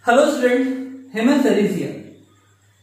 Hello student, Hemant Sir is here.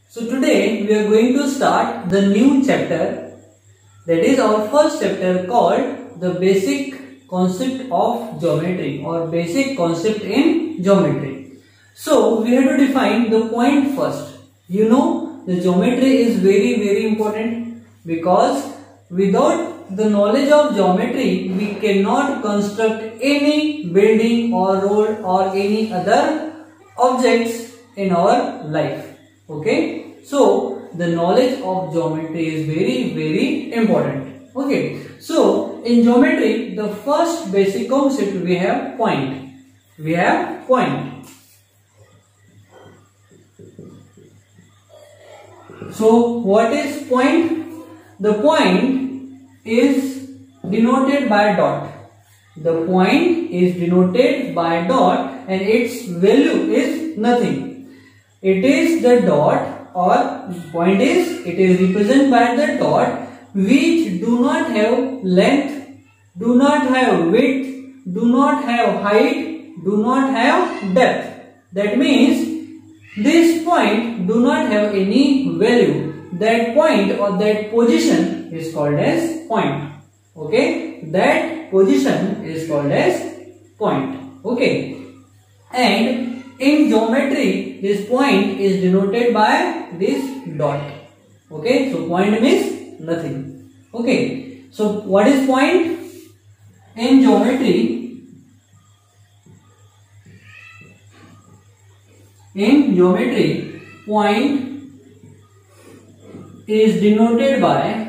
So today we are going to start the new chapter, that is our first chapter called the basic concept of geometry or basic concept in geometry. So we have to define the point first. You know the geometry is very important because without the knowledge of geometry we cannot construct any building or road or any other objects in our life. Okay, so the knowledge of geometry is very important. Okay, so in geometry the first basic concept we have point. So what is point? The point is denoted by dot. The point is denoted by dot and its value is nothing. It is the dot, or point is, it is represented by the dot which do not have length, do not have width, do not have height, do not have depth. That means this point do not have any value. That point or that position is called as point. Okay, that position is called as point. Okay, and in geometry this point is denoted by this dot. Okay, so point means nothing. Okay, so what is point in geometry? In geometry, point is denoted by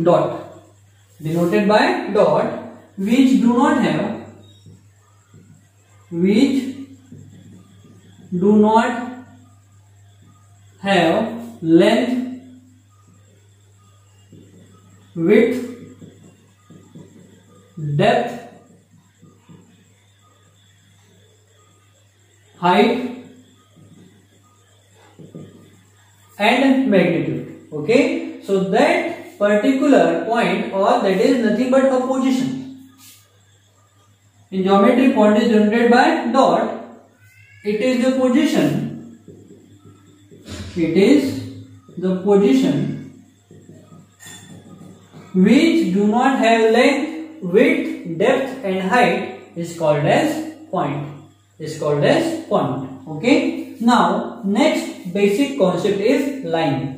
dot, denoted by dot which do not have length, width, depth, height and magnitude. Okay, so that particular point, or that is nothing but a position. In geometry, point is denoted by dot. It is the position. It is the position which do not have length, width, depth and height is called as point. Okay. Now next basic concept is line.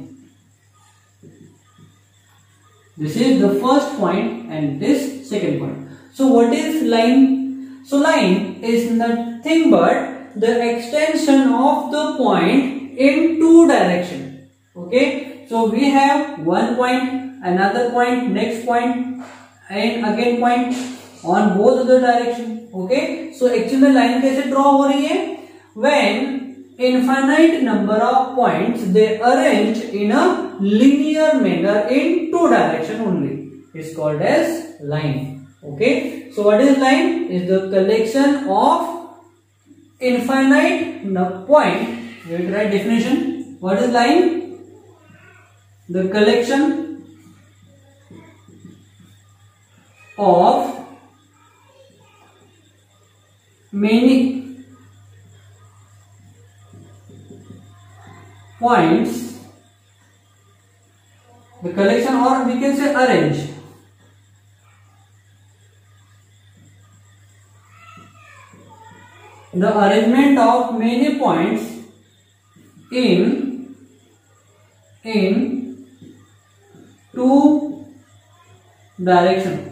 This is the first point and this second point. So what is line? So line is nothing but the extension of the point in two directions. Okay, so we have one point, another point, next point and again point on both the direction. Okay, so actually line कैसे draw हो रही है? When infinite number of points they arrange in a linear manner in two direction only is called as line. Okay, so what is line? Is the collection of infinite point. We will write definition. What is line? The collection of many points, the collection, or we can say arrange, the arrangement of many points in two directions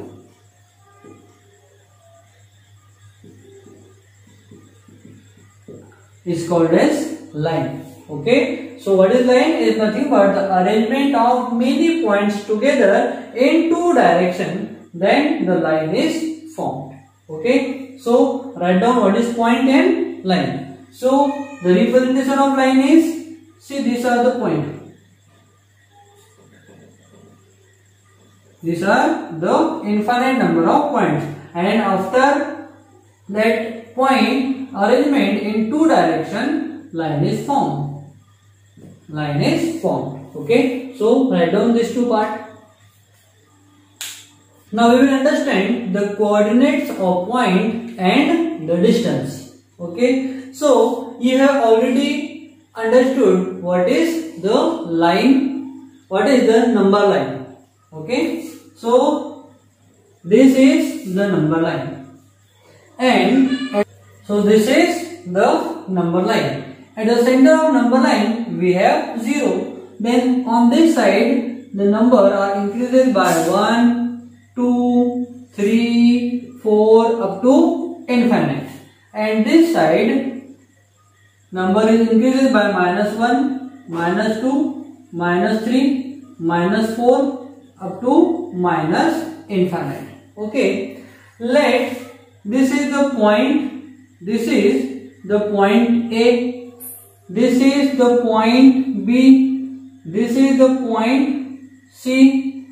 is called as line. Okay, so what is line? Is nothing but the arrangement of many points together in two directions, then the line is formed. Okay, so write down what is point and line. So the representation of line is, see, these are the points. These are the infinite number of points, and after that point arrangement in two directions, line is formed. Okay, so write down these two parts. Now we will understand the coordinates of point and the distance. Okay, so you have already understood what is the line, what is the number line. Okay, so this is the number line, and so this is the number line. At the center of number line we have 0. Then on this side the number are increased by 1, 2, 3, 4 up to infinite, and this side number is increased by -1, -2, -3, -4 up to infinite. Okay, let this is the point, this is the point A, this is the point B, this is the point C,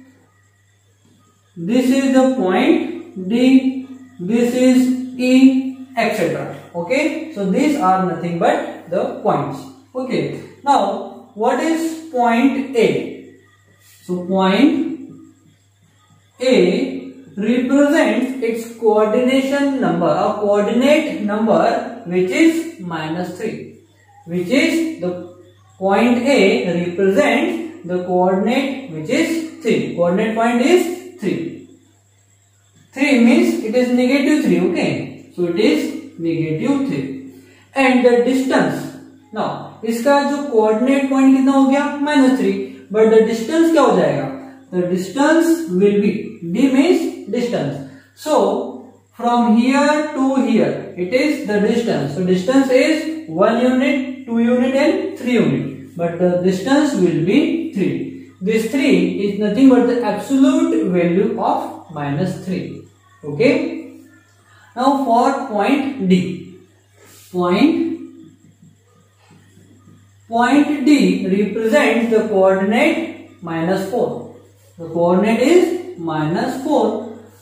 this is the point D, this is E, etc. Okay, so these are nothing but the points. Okay, now what is point A? So point A represents its coordination number, a coordinate number which is -3, which is the point A represents the coordinate which is 3. Coordinate point is 3. 3 means it is -3. Okay, so it is -3. And the distance, now इसका जो coordinate point कितना हो गया -3, but the distance क्या हो जाएगा? The distance will be, D means distance. So from here to here it is the distance. So distance is 1 unit, 2 unit and 3 unit, but the distance will be 3. This 3 is nothing but the absolute value of -3. Okay, now for point D, point D represents the coordinate -4. The coordinate is -4,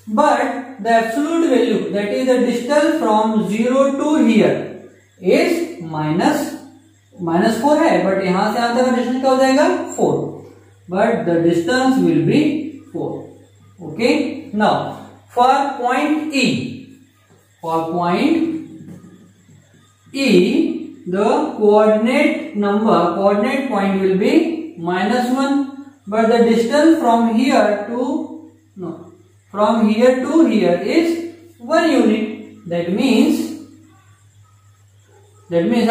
but the absolute value, that is the distance from 0 to here, is -4 है, but यहाँ से यहाँ तक का distance क्या हो जाएगा? 4, but the distance will be 4. Okay, now for point E, the coordinate point will be -1, but the distance from here to here is 1 unit. That means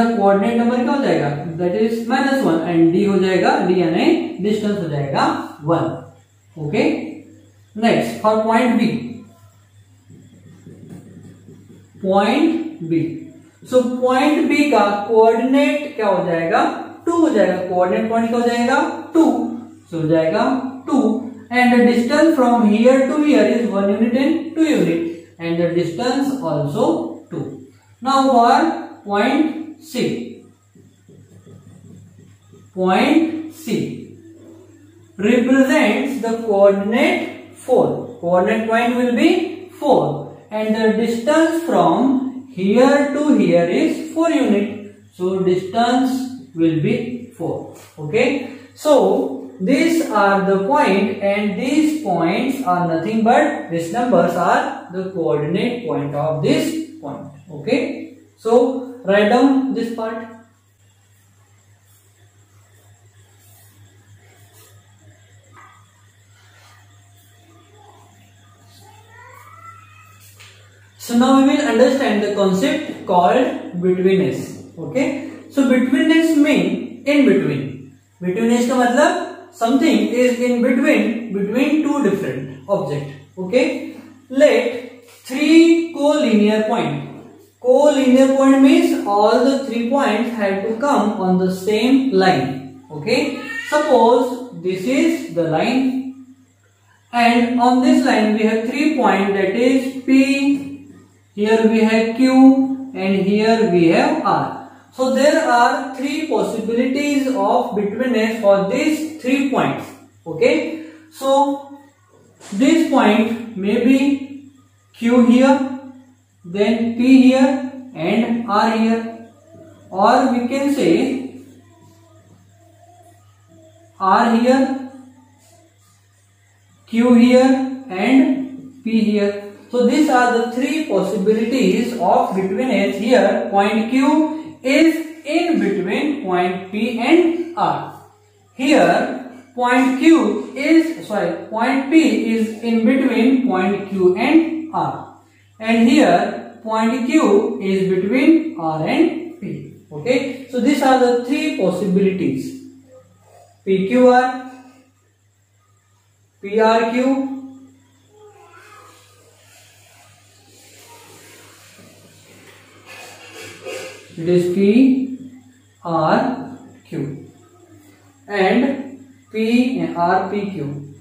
अब coordinate number क्या हो जाएगा? That is -1 and D हो जाएगा, D यानी distance हो जाएगा 1. Okay, next for point B. So point B का coordinate क्या हो जाएगा? 2 हो जाएगा. Coordinate point क्या हो जाएगा? 2. So हो जाएगा 2, and the distance from here to here is 1 unit and 2 unit, and the distance also 2. Now for point C. Point C represents the coordinate 4. Coordinate point will be 4, and the distance from here to here is 4 unit. So distance will be 4. Okay, so these are the point, and these points are nothing but, these numbers are the coordinate point of this point. Okay, so write down this part. So now we will understand the concept called betweenness. Okay, so betweenness mean in between. Betweenness का मतलब something is in between two different objects. Okay, let 3 collinear point. Collinear point means all the 3 points have to come on the same line. Okay, suppose this is the line, and on this line we have 3 points, that is P, here we have Q, and here we have R. So there are 3 possibilities of betweenness for these 3 points. Okay, so this point may be Q here, then P here and R here, or we can say R here, Q here and P here. So these are the three possibilities of betweenness. Here point Q is in between point P and R. Here point P is in between point Q and R. And here point Q is between R and P. Okay. So these are the three possibilities. PQR, PRQ, it is PRQ and P and RPQ.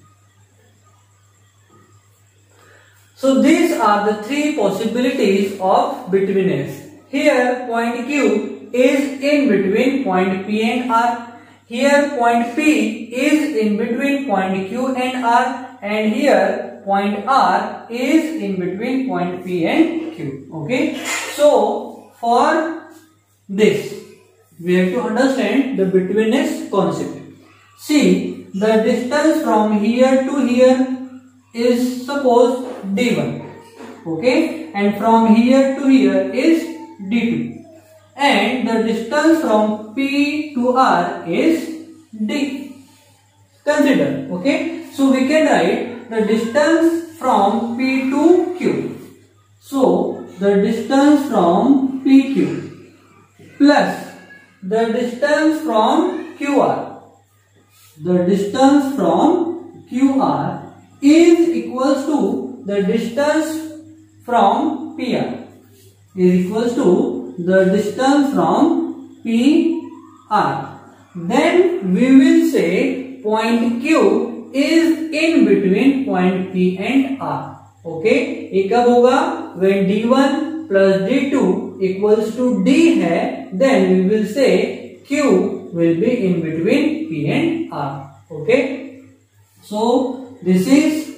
So these are the three possibilities of betweenness. Here point Q is in between point P and R. Here point P is in between point Q and R, and here point R is in between point P and Q. Okay. So for this, we have to understand the betweenness concept. See, the distance from here to here is suppose D1, okay, and from here to here is D2, and the distance from P to R is D. Consider, okay. So we can write the distance from P to Q. So the distance from PQ plus the distance from QR. The distance from QR is equals to the distance from PR is equals to the distance from PR. Then we will say point Q is in between point P and R. Okay, ये कब होगा? When D1 plus D2 equals to D है, then we will say Q will be in between P and R. Okay, so this is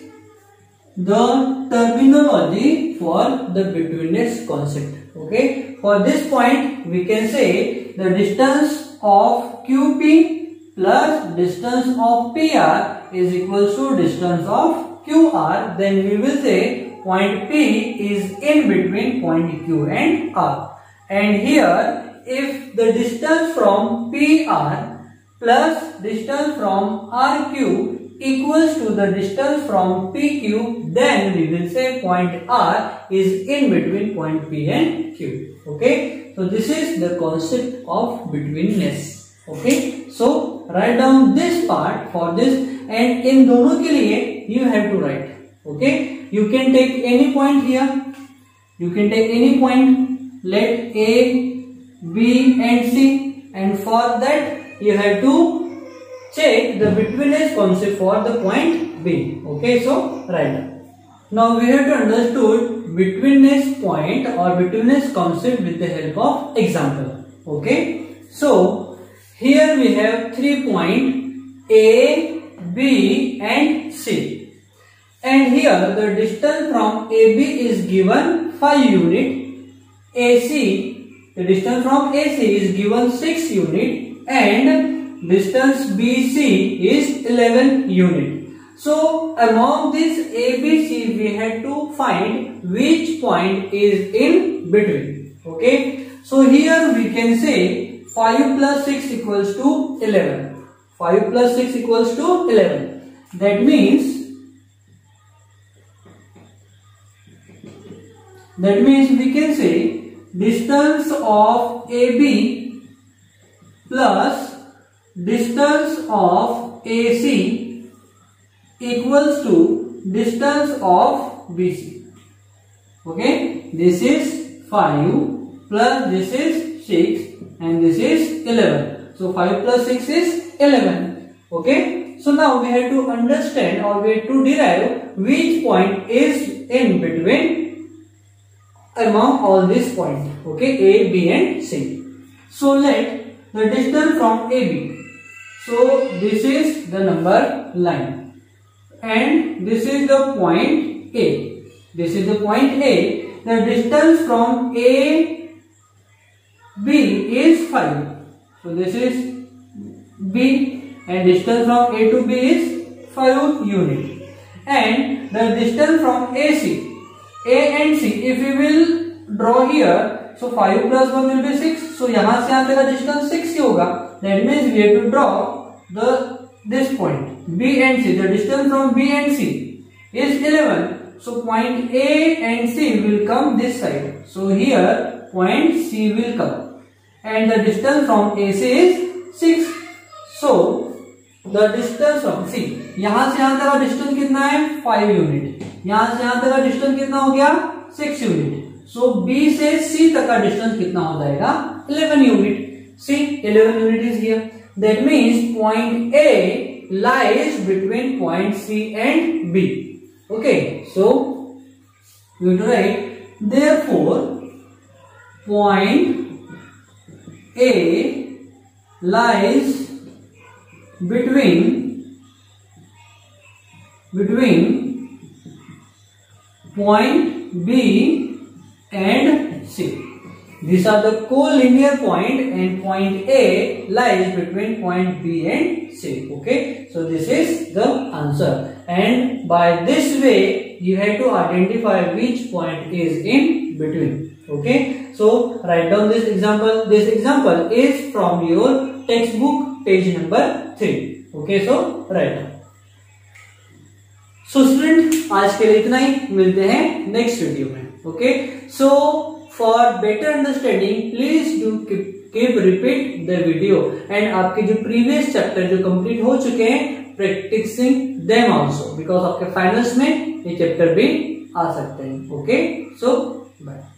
the terminology for the betweenness concept. Okay, for this point we can say the distance of QP plus distance of PR is equals to distance of QR. Then we will say point P is in between point Q and R. And here if the distance from PR plus distance from RQ equals to the distance from PQ, then we will say point R is in between point P and Q. Okay, so this is the concept of betweenness. Okay, so write down this part for this, and in दोनों के लिए you have to write. Okay, you can take any point here. You can take any point. Let A, B and C, and for that you have to check the betweenness concept for the point B. Okay, so write down. Now we have to understood betweenness point or betweenness concept with the help of example. Okay, so here we have 3 points A, B and C, and here the distance from AB is given 5 unit. AC, the distance from AC is given 6 unit, and distance BC is 11 unit. So among this ABC we had to find which point is in between. Okay, so here we can say 5 plus 6 equals to 11. 5 plus 6 equals to 11. That means we can say distance of AB plus distance of AC equals to distance of BC. Okay, this is 5 plus this is 6 and this is 11. So 5 plus 6 is 11. Okay, so now we have to understand or we have to derive which point is in between among all these points. Okay, A, B and C. So let the distance from AB. So this is the number line and this is the point A. This is the point A. The distance from A, B is 5. So this is B, and distance from A to B is 5 unit. and the distance from A and C, if we will draw here, so 5 plus 1 will be 6. So यहाँ से यहाँ तक का distance 6 ही होगा. That means we have to draw this point B and C. The distance from B and C is 11. So point A and C will come this side. So here point C will come, and the distance from AC is 6. So the distance from C, यहाँ से यहाँ तक का distance कितना है 5 unit, यहाँ से यहाँ तक का distance कितना हो गया 6 यूनिट. So B से C तक का distance कितना हो जाएगा 11 unit. See, 11 unit is here. That means point A lies between point C and B. Okay, so we have to write, therefore point A lies between point B and C. These are the collinear point, and point A lies between point B and C. Okay, so this is the answer, and by this way you have to identify which point is in between. Okay, so write down this example. This example is from your textbook, page number 3. Okay, so write down. So student, आज के लिए इतना ही. मिलते हैं next video में. Okay, so for better understanding, please do keep repeat the video, and आपके जो previous chapter जो complete हो चुके हैं, practicing them also, because आपके finals में ये chapter भी आ सकते हैं. Okay, so bye.